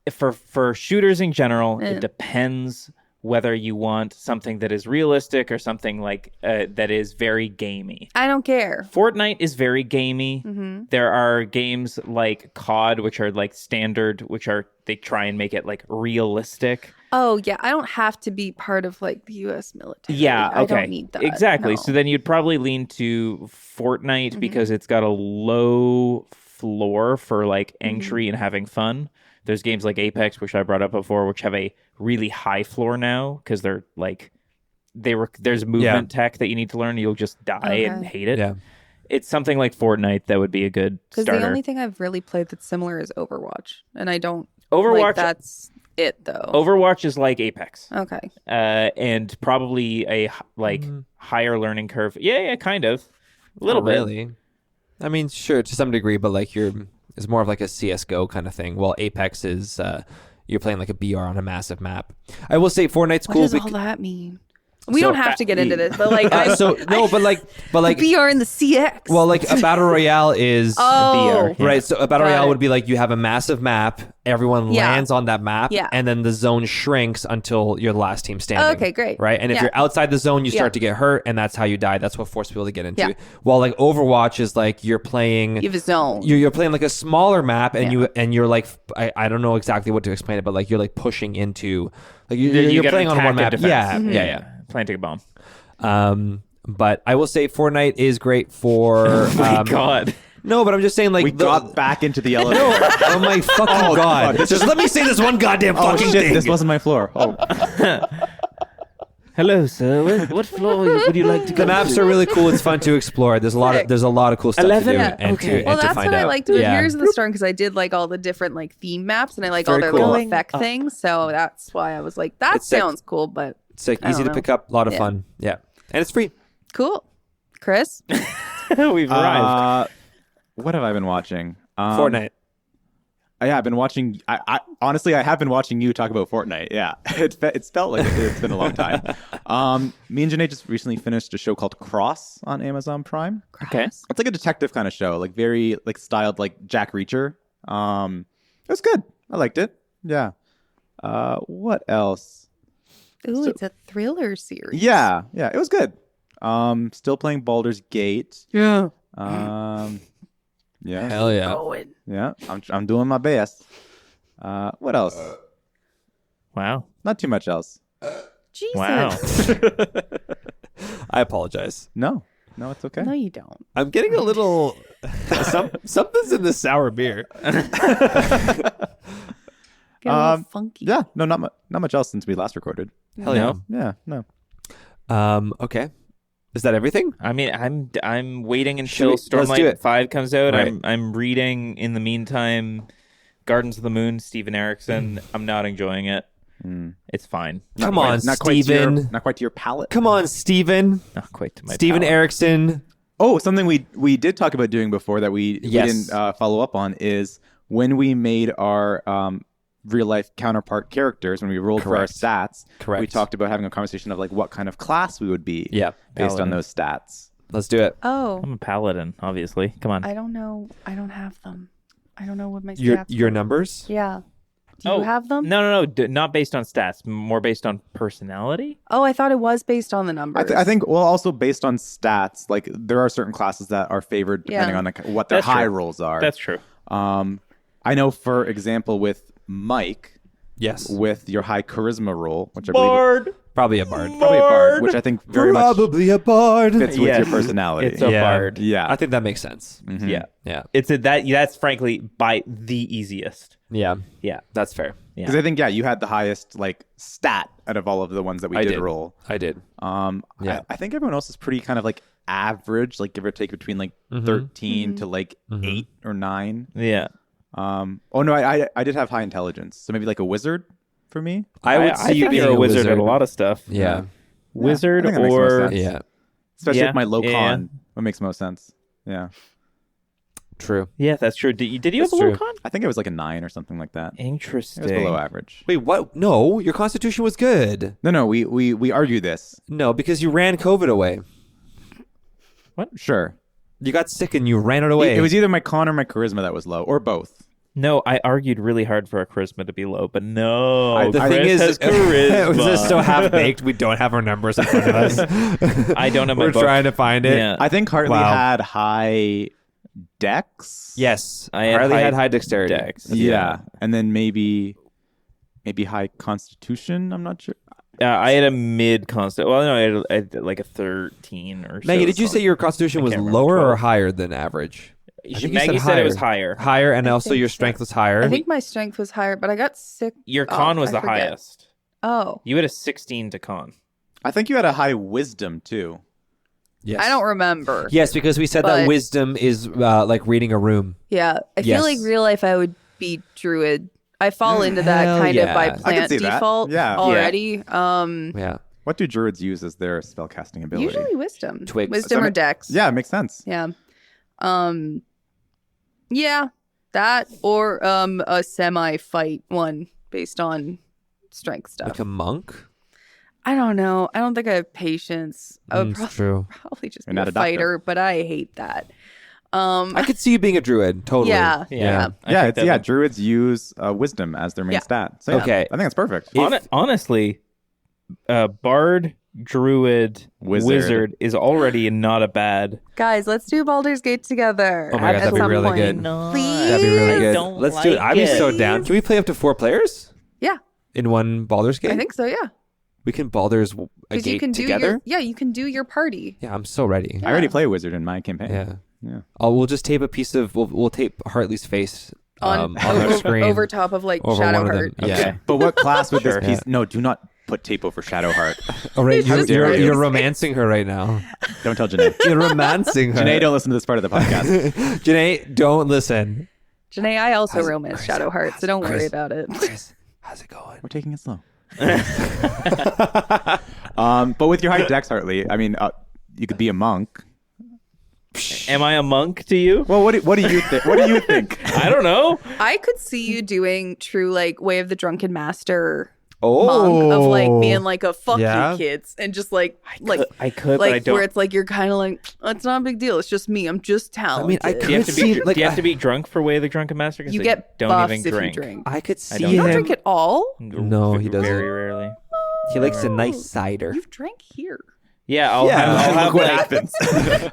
For shooters in general, it depends whether you want something that is realistic or something like that is very gamey. I don't care. Fortnite is very gamey. There are games like COD, which are like standard, they try and make it like realistic. Oh, yeah. I don't have to be part of like the U.S. military. Yeah, okay. I don't need that. Exactly. No. So then you'd probably lean to Fortnite because it's got a low floor for like entry and having fun. There's games like Apex, which I brought up before, which have a really high floor now because they're like there's movement tech that you need to learn. You'll just die and hate it. Yeah. It's something like Fortnite that would be a good starter. Because the only thing I've really played that's similar is Overwatch, and I don't. Overwatch. That's it though. Overwatch is like Apex. Okay. And probably a higher learning curve. Yeah, kind of. A little bit. Really. I mean, sure, to some degree, but like it's more of like a CS:GO kind of thing. While Apex is you're playing like a BR on a massive map. I will say Fortnite's cool. What does all that mean? We don't have to get into this, but like, but like the BR and the CX. Well, like a battle royale is a BR, right? So a battle royale would be like you have a massive map, everyone lands on that map, and then the zone shrinks until you're the last team standing. Okay, great. Right, and if you're outside the zone, you start to get hurt, and that's how you die. That's what forces people to get into. While like Overwatch is like you're playing, you have a zone. You're playing like a smaller map, and you're like I don't know exactly what to explain it, but like you're like pushing into like you're playing on one map. Yeah. Planting a bomb. But I will say Fortnite is great for. Oh my god. No, but I'm just saying, like we got back into the elevator. Oh my fucking god! Just let me say this one goddamn fucking thing. This wasn't my floor. Oh. Hello, sir. What floor would you like to go? The maps are really cool. It's fun to explore. There's a lot of cool stuff 11? to do Yeah, and okay. to Well, and to that's find what out. I liked with Here's the Storm because I did like all the different like theme maps and I like all Very their cool. little effect things. So that's why I was like, that It's sick. sounds cool, but It's like I easy to don't know. pick up, a lot of fun. Yeah, and it's free. Cool. Chris? We've arrived. What have I been watching? Fortnite. Yeah, I've been watching. I honestly, I have been watching you talk about Fortnite. Yeah, it's felt like it's been a long time. Me and Janae just recently finished a show called Cross on Amazon Prime. Okay, it's like a detective kind of show, like very like styled like Jack Reacher. It was good. I liked it. Yeah. What else? Ooh, it's a thriller series. Yeah, it was good. Still playing Baldur's Gate. Yeah. Yeah. Hell yeah. Going. Yeah, I'm doing my best. What else? Wow. Not too much else. Jesus. Wow. I apologize. No. No, it's okay. No, you don't. I'm getting a little something's in the sour beer. Get a little funky. Yeah, no, not much else since we last recorded. Hell yeah. Yeah, no. Okay. Is that everything? I mean, I'm waiting we- until let's do Stormlight it. 5 comes out. Right. I'm reading in the meantime Gardens of the Moon, Steven Erikson. I'm not enjoying it. It's fine. Come on, Not quite to Steven. not quite to your palate. Come on, Steven. Not quite to my Steven palate. Erickson. Oh, something we did talk about doing before that we Yes. didn't follow up on is when we made our real life counterpart characters, when we rolled for our Correct. stats, Correct. we talked about having a conversation of like what kind of class we would be Yeah. based on Paladin. those stats. Let's do it. Oh, I'm a paladin, obviously. Come on. I don't know. I don't have them. I don't know what my Your stats your were. numbers? Yeah. Do you have them? No. Not based on stats. More based on personality. Oh, I thought it was based on the numbers. I think well, also based on stats, like there are certain classes that are favored depending Yeah. on like, what their That's high true. rolls are. That's true. I know, for example, with Mike, Yes. with your high charisma roll, which I believe Probably a bard. probably a bard, which I think very much Probably a bard. fits with Yes. your personality. It's a bard. yeah. I think that makes sense. Yeah. Yeah. That's frankly by the easiest. Yeah. Yeah. That's fair. Yeah. Because I think you had the highest like stat out of all of the ones that we I did did. roll. I did. Yeah. I think everyone else is pretty kind of like average, like give or take between like 13 to like 8 or 9. Yeah. Oh no, I did have high intelligence, so maybe like a wizard for me. I would see you think being you're a wizard at a lot of stuff. Yeah. Wizard I think that makes more or sense. Yeah. Especially Yeah, with my low yeah. con, what makes most sense. Yeah, True. yeah, that's true. Did you That's have a low true. con? I think it was like a 9 or something like that. It Interesting. was below average. Wait, what? No, your constitution was good. No, we argue this. No, because you ran COVID away. Sure, You got sick and you ran it away. it was either my con or my charisma that was low, or both. No, I argued really hard for our charisma to be low, but no. The Chris thing is, has charisma. this is still half baked. We don't have our numbers in front of us. I don't have my We're book. trying to find it. Yeah. I think Hartley Wow. had high dex. Yes, I had Harley high had high dexterity. Dex. Yeah, and then maybe high constitution. I'm not sure. I had a mid constant. Well, no, I had like a 13 or so. Maggie, did you say your constitution was can't remember, lower or 12. higher than average? I think you Maggie said it was higher. Higher, and also think your so. strength was higher. I think my strength was higher, but I got sick. Your con was I the forget. highest. Oh, You had a 16 to con. I think you had a high wisdom too. Yes. I don't remember. Yes, because we said that But- wisdom is like reading a room. Yeah, I Yes. feel like real life I would be druid. I fall into that Hell kind yeah. of by I can plant see that. default Yeah. already. Yeah. What do druids use as their spellcasting ability? Usually wisdom. Twigs. Wisdom or dex. Yeah, it makes sense. Yeah. Yeah, that or a semi fight one based on strength stuff. Like a monk? I don't know. I don't think I have patience. I would It's true. probably just You're be not a a doctor. fighter, but I hate that. I could see you being a druid. Totally. Yeah. Yeah. I think that- druids use wisdom as their main Yeah. stat. So, yeah, Okay. I think that's perfect. Honestly, bard, druid, Wizard. wizard is already not a bad. Guys, let's do Baldur's Gate together. Oh my God, at that'd be some really point. good. Please? That'd be really I good. don't Let's do it. like I'd be so it. down. Can we play up to 4 players Yeah, in one Baldur's Gate? I think so. Yeah, we can Baldur's a because gate you can do together. you can do your party. Yeah, I'm so ready. I already play a wizard in my campaign. Yeah. Yeah. We'll just tape a piece of we'll tape Hartley's face On, on our screen over top of like over Shadow one of Heart. them. Yeah. But what class would Sure. this piece? No, do not put tape over Shadowheart. Oh, right. How You're, dare you. you're romancing her right now. Don't tell Janae. You're romancing her. Janae, don't listen to this part of the podcast. Janae, don't listen. Janae, I also How's- romance Chris, Shadow Heart, so don't worry Chris. about it. Chris, how's it going? We're taking it slow. But with your high dex, Hartley, I mean, you could be a monk. Am I a monk to you? Well, what do you think? What do you think? I don't know. I could see you doing true like Way of the Drunken Master Oh, monk of like being like a fuck Yeah. you kids and just like I could, but like I don't. where it's like you're kind of like it's not a big deal. It's just me. I'm just talented. I do you have to could be? see, like, do you have to be drunk for Way of the Drunken Master? 'Cause You they get don't buffs even if drink. you drink. I could see don't You don't him. drink at all. No, he doesn't. Very rarely. He likes a nice cider. You've drank here. Yeah, I'll have Look what like happens.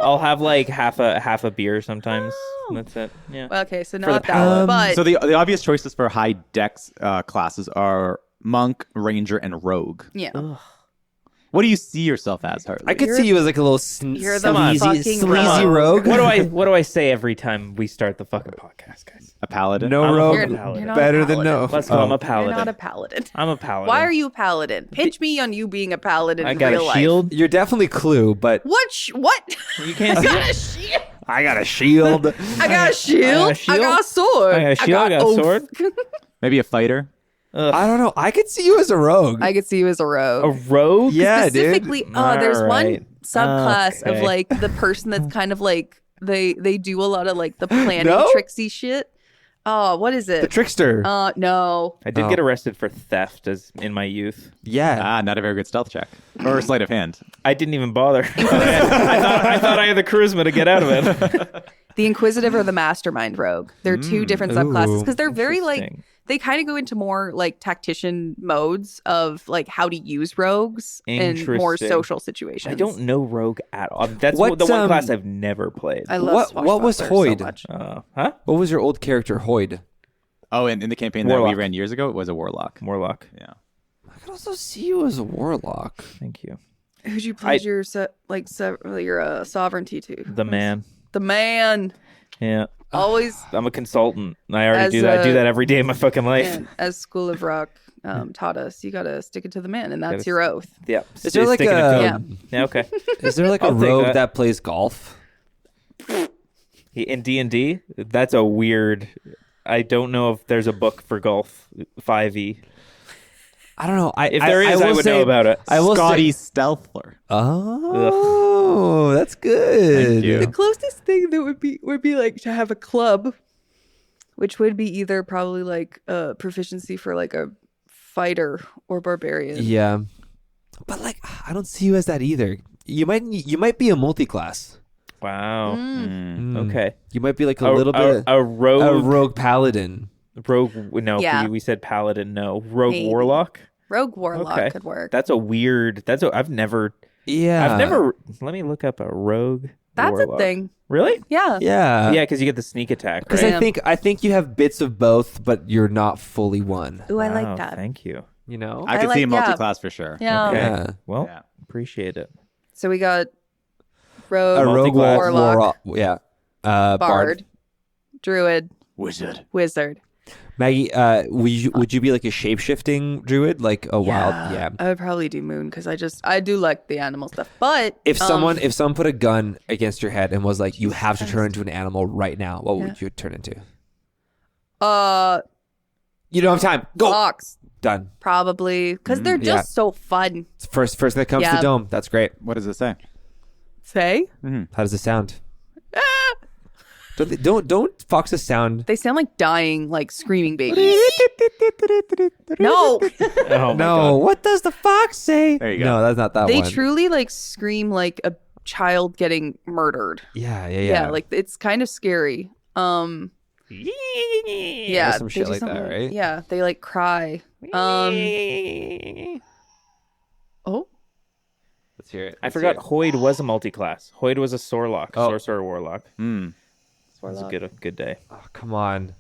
I'll have like half a beer sometimes. That's it. Yeah. Well, okay, so the not that palate. one, but So the obvious choices for high dex classes are monk, ranger, and rogue. yeah. Well, What do you see yourself as, Hartley? I could see you as like a little You're the fucking sleazy rogue. rogue. What do I say every time we start the fucking podcast, guys? a paladin. No I'm a rogue, fucking paladin. You're not a better than paladin. no. Let's go. I'm a You're paladin. not a paladin. I'm a paladin. Why are you a paladin? Pitch me on you being a paladin I in got real a life. shield. You're definitely Clue, but What? What? You can't see I got it. a shield. I got a shield. I got a shield. I shield? got a sword. I got a shield, I got a oath. sword. Maybe a fighter. I don't know. I could see you as a rogue. I could see you as a A rogue. rogue? yeah, dude. Specifically, there's one Alright. subclass of Okay. like the person that's kind of like they do a lot of like the planning No? tricksy shit. Oh, what is The it? trickster. No. I did Oh. get arrested for theft as in my youth. yeah. Not a very good stealth check or sleight of hand. I didn't even bother. I thought I had the charisma to get out of it. The Inquisitive or the Mastermind Rogue. They're two different subclasses Ooh. because they're very like Interesting. they kind of go into more like tactician modes of like how to use rogues in more Interesting. social situations. I don't know rogue at all. That's What, the one um, class I've never played. I love What was Swashbuckler Hoyd? so much. Huh? What was your old character, Hoyd? Oh, and in the campaign that we Warlock. ran years ago, it was a warlock. Warlock. Yeah. I could also see you as a warlock. Thank you. Who'd you pledge your sovereignty to? The man. The man. Yeah. Always I'm a consultant. I already As do that. I do a- that every day of my fucking life. man, as School of Rock taught us, you gotta stick it to the man, and that's Gotta your oath. Yeah. Is there like Sticking it a to Yeah. him. Yeah. Okay. Is there like a I'll take rogue that. that plays golf? In D&D, that's a weird. I don't know if there's a book for golf 5e. I don't know. If there is, I will would say- know about it. I will Scotty say. Stealthler. Oh, that's good. Thank you. The closest thing that would be like to have a club, which would be either probably like a proficiency for like a fighter or barbarian. Yeah, but like I don't see you as that either. You might be a multi-class. Wow. Mm. Okay. You might be like a little bit a rogue. a rogue paladin. Rogue. No, Yeah. we said paladin. No, rogue Maybe. warlock. Rogue warlock Okay. could work. That's a weird. I've never. Yeah, I've never. Let me look up a rogue. That's warlock. a thing. Really? Yeah. Yeah, Yeah, because you get the sneak attack. Because Right? Yeah. I think you have bits of both, but you're not fully one. Ooh, I Wow, like that. Thank you. You know? I could like- see a yeah. multi-class for sure. Yeah. Okay. Yeah. Well, Yeah. appreciate it. So we got rogue, A rogue Multi-class. warlock, yeah. bard, druid, Wizard. wizard. Maggie, would you be like a shape-shifting druid, like a wild? Yeah. I would probably do moon because I do like the animal stuff. But If someone put a gun against your head and was like, you have to turn into an animal right now, what would you turn into? You don't have time. Go. fox Done. probably because they're Yeah. just so fun. First that comes Yeah. to dome. That's great. What does it say? Say How does it sound? Don't foxes sound? they sound like dying, like screaming babies. No, Oh my No. God. What does the fox say? There you go. No, that's not that they one. truly like scream like a child getting murdered. Yeah. Yeah, like it's kind of scary. Yeah, some they shit do like that, something- right? Yeah, they like cry. Oh, Let's hear it. I forgot Hoyd was a multi-class. Hoyd was a sorlock, Oh. sorcerer warlock. Hmm. It was a good day. Oh, come on.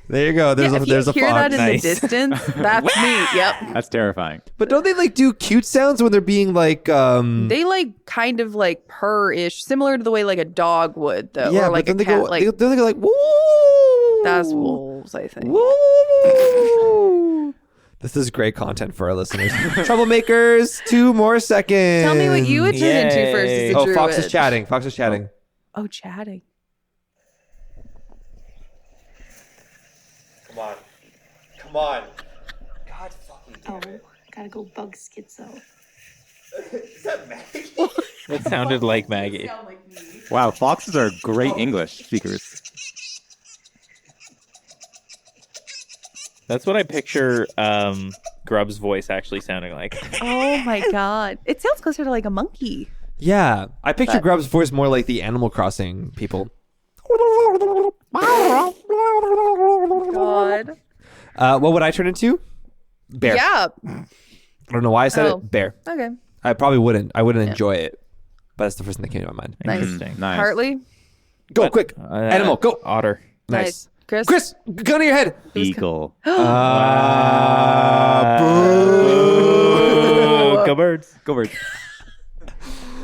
There you go. There's yeah, a if there's you a hear fox. that in Nice. the distance, that's me. Yep. That's terrifying. But don't they like do cute sounds when they're being like They like kind of like purr-ish, similar to the way like a dog would, though, yeah, or like but a then cat. they go like they go like woo. that's wolves, I think. Woo. This is great content for our listeners. Troublemakers, 2 more seconds. Tell me what you would turn into first as a Oh, druid. Fox is chatting. Fox is chatting. Oh, chatting. Come on. Come on. God fucking Oh, gotta go bug schizo. Is that Maggie? It sounded like Maggie. Wow, foxes are great English speakers. That's what I picture Grub's voice actually sounding like. Oh my god, it sounds closer to like a monkey. Yeah. I picture Grub's voice more like the Animal Crossing people. God. What would I turn into? Bear. Yeah. I don't know why I said Oh. it. Bear. Okay. I probably wouldn't. I wouldn't enjoy it. But that's the first thing that came to my mind. Nice. Interesting. Nice. Hartley. Go quick. Animal. Go. Otter. Nice. Chris? Chris, gun to your head. Eagle. Boo. Go birds. Go birds.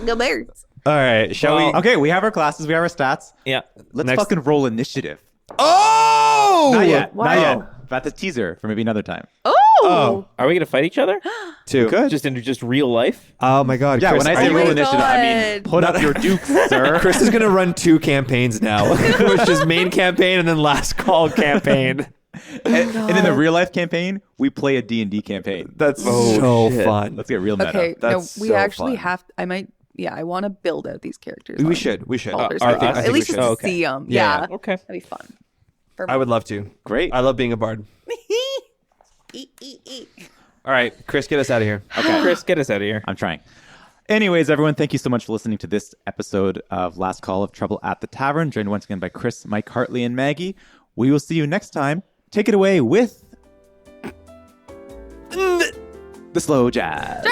Go Bears. All right, shall we? Okay, we have our classes. We have our stats. Yeah. Let's Next- fucking roll initiative. Oh! Not yet. Wow. Not yet. That's a teaser for maybe another time. Oh. Are we gonna fight each other? Two. Good. Just in just real life? Oh my God. Yeah, Chris, when I are say you roll ready? initiative, I mean God. put up your dukes, sir. Chris is gonna run 2 campaigns now, which is main campaign and then last call campaign. and in the real life campaign, we play a D&D campaign. That's Oh, so shit. fun. Let's get real meta. Okay, That's no, we so actually fun. have. I want to build out these characters. We on should. Baldur's Are Gate. us? I think At least we just should. to Okay. see them. Yeah. Yeah. Okay. That'd be fun. I would love to. Great. I love being a bard. All right, Chris, get us out of here. Okay. Chris, get us out of here. I'm trying. Anyways, everyone, thank you so much for listening to this episode of Last Call of Trouble at the Tavern, joined once again by Chris, Mike, Hartley, and Maggie. We will see you next time. Take it away with the slow jazz.